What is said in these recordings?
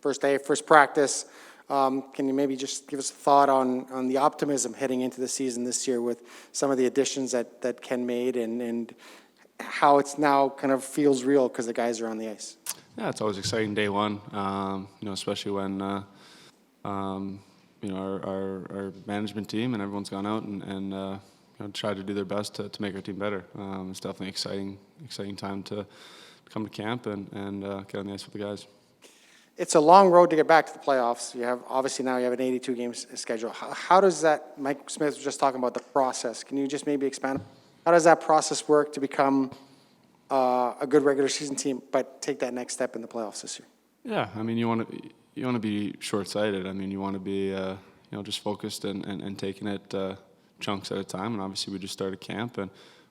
first day, first practice. Can you maybe just give us a thought on the optimism heading into the season this year with some of the additions that Ken made and how it's now kind of feels real because the guys are on the ice? Yeah, it's always exciting day one, especially when, our management team and everyone's gone out and tried to do their best to make our team better. It's definitely exciting time to come to camp and get on the ice with the guys. It's a long road to get back to the playoffs. You have now you have an 82 game schedule. How does that? Mike Smith was just talking about the process. Can you just maybe expand? How does that process work to become a good regular season team, but take that next step in the playoffs this year? Yeah, I mean, you want to be short-sighted. I mean, you want to be just focused and taking it chunks at a time. And obviously, we just started camp, and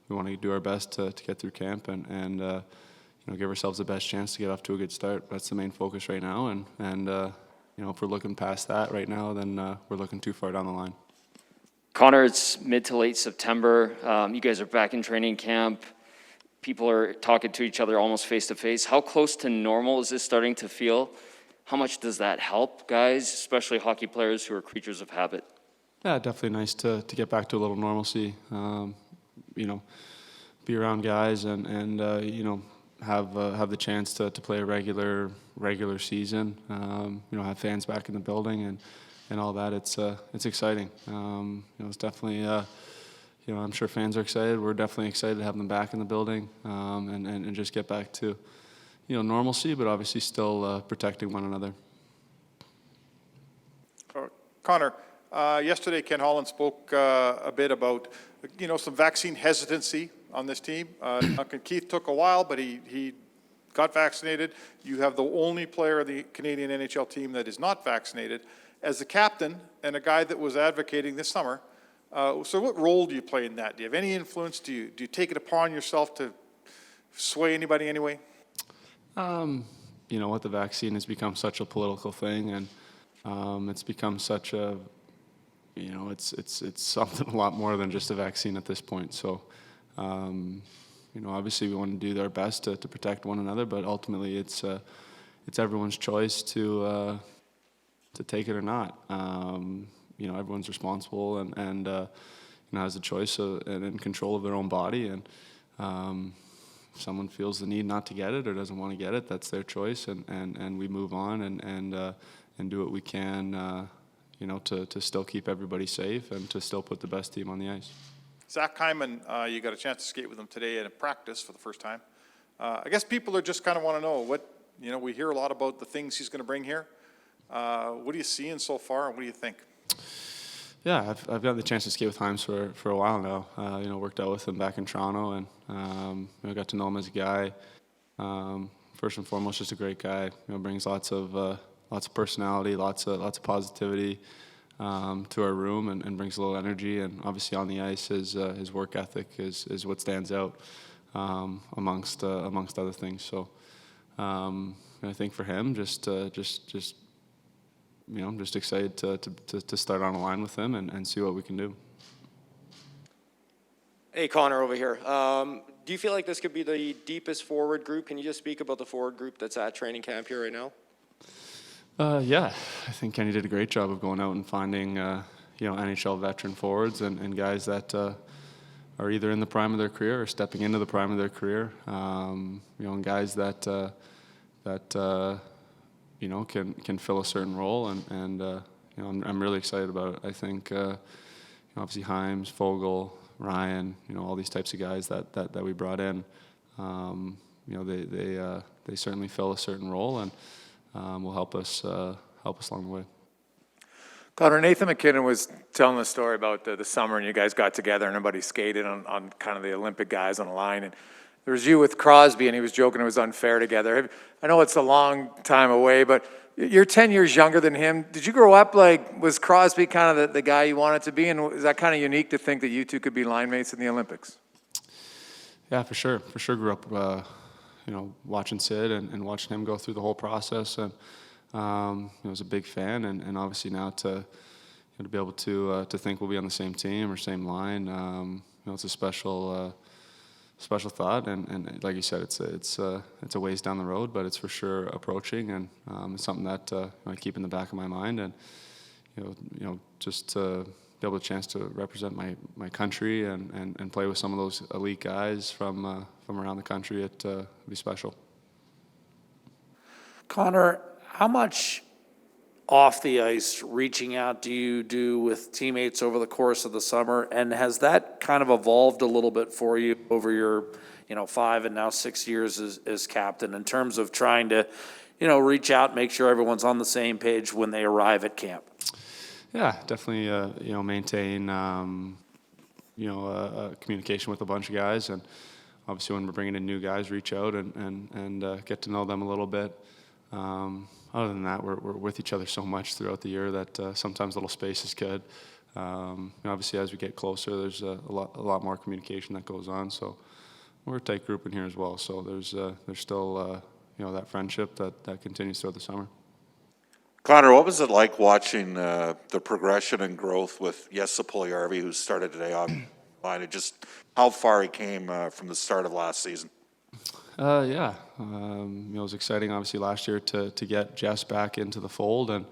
we want to do our best to get through camp and give ourselves the best chance to get off to a good start. That's the main focus right now. And if we're looking past that right now, then we're looking too far down the line. Connor, it's mid to late September. You guys are back in training camp. People are talking to each other almost face to face. How close to normal is this starting to feel? How much does that help guys, especially hockey players who are creatures of habit? Yeah, definitely nice to get back to a little normalcy. Be around guys and have the chance to play a regular season. Have fans back in the building and all that. It's exciting. It's definitely. I'm sure fans are excited. We're definitely excited to have them back in the building and just get back to, normalcy, but obviously still protecting one another. Connor, yesterday Ken Holland spoke a bit about, some vaccine hesitancy on this team. Duncan Keith took a while, but he got vaccinated. You have the only player of the Canadian NHL team that is not vaccinated. As the captain and a guy that was advocating this summer, so what role do you play in that? Do you have any influence? Do you take it upon yourself to sway anybody anyway? The vaccine has become such a political thing, and it's become such a, it's something a lot more than just a vaccine at this point. So, obviously we want to do our best to protect one another, but ultimately it's everyone's choice to take it or not. Everyone's responsible and has a choice and in control of their own body. And if someone feels the need not to get it or doesn't want to get it, that's their choice. And we move on and do what we can, to still keep everybody safe and to still put the best team on the ice. Zach Hyman, you got a chance to skate with him today in a practice for the first time. I guess people are just kind of want to know what, we hear a lot about the things he's going to bring here. What are you seeing so far, and what do you think? Yeah, I've got the chance to skate with Hyman for a while now. Worked out with him back in Toronto, and I got to know him as a guy. First and foremost, just a great guy. Brings lots of personality, lots of positivity to our room, and brings a little energy. And obviously on the ice, his work ethic is what stands out amongst other things. So I think for him, just excited to start on a line with him and see what we can do. Hey, Connor over here. Do you feel like this could be the deepest forward group? Can you just speak about the forward group that's at training camp here right now? Yeah, I think Kenny did a great job of going out and finding NHL veteran forwards and guys that are either in the prime of their career or stepping into the prime of their career. And guys that can fill a certain role, and I'm really excited about it. I think obviously Hymes, Fogle, Ryan, all these types of guys that we brought in, they certainly fill a certain role and will help us along the way. Connor, Nathan McKinnon was telling the story about the summer, and you guys got together and everybody skated on kind of the Olympic guys on the line, and there was you with Crosby, and he was joking it was unfair together. I know it's a long time away, but you're 10 years younger than him. Did you grow up was Crosby kind of the guy you wanted to be, and is that kind of unique to think that you two could be line mates in the Olympics? Yeah, for sure. For sure grew up, watching Sid and watching him go through the whole process, and was a big fan, and obviously now to be able to think we'll be on the same team or same line, it's a special special thought. And like you said, it's a ways down the road, but it's for sure approaching, and it's something that I keep in the back of my mind. And just to be able to chance to represent my country and play with some of those elite guys from around the country, it'd be special. Connor, how much off the ice reaching out do you do with teammates over the course of the summer? And has that kind of evolved a little bit for you over your, 5 and now 6 years as captain, in terms of trying to, reach out, make sure everyone's on the same page when they arrive at camp? Yeah, definitely, maintain, communication with a bunch of guys. And obviously when we're bringing in new guys, reach out and get to know them a little bit. Other than that, we're with each other so much throughout the year that sometimes a little space is good. Obviously, as we get closer, there's a lot more communication that goes on. So we're a tight group in here as well. So there's still that friendship that continues throughout the summer. Connor, what was it like watching the progression and growth with Jesse Puljujärvi, who started today on line, and just how far he came from the start of last season? Yeah, it was exciting, obviously, last year to get Jess back into the fold, and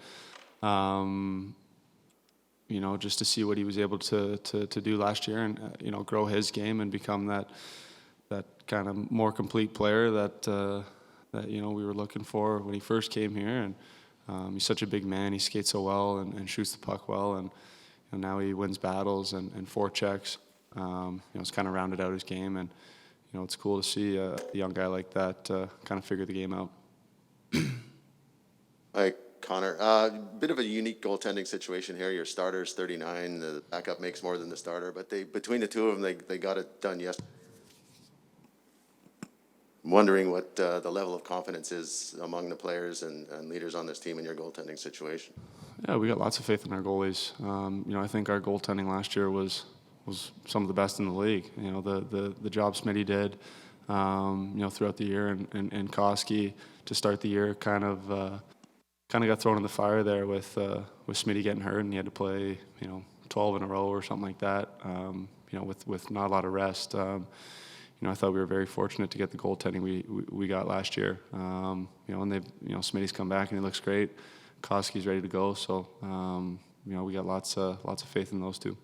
just to see what he was able to do last year, and grow his game and become that kind of more complete player that we were looking for when he first came here. And he's such a big man. He skates so well and shoots the puck well, and now he wins battles and forechecks. It's kind of rounded out his game, and it's cool to see a young guy like that kind of figure the game out. Hi, Connor. Bit of a unique goaltending situation here. Your starter's 39. The backup makes more than the starter, but between the two of them, they got it done yesterday. I'm wondering what the level of confidence is among the players and leaders on this team in your goaltending situation. Yeah, we got lots of faith in our goalies. I think our goaltending last year was some of the best in the league. The job Smitty did, throughout the year, and Koski to start the year kind of got thrown in the fire there with Smitty getting hurt, and he had to play 12 in a row or something like that. With not a lot of rest. I thought we were very fortunate to get the goaltending we got last year. And they've Smitty's come back and he looks great. Koski's ready to go, so we got lots of faith in those two.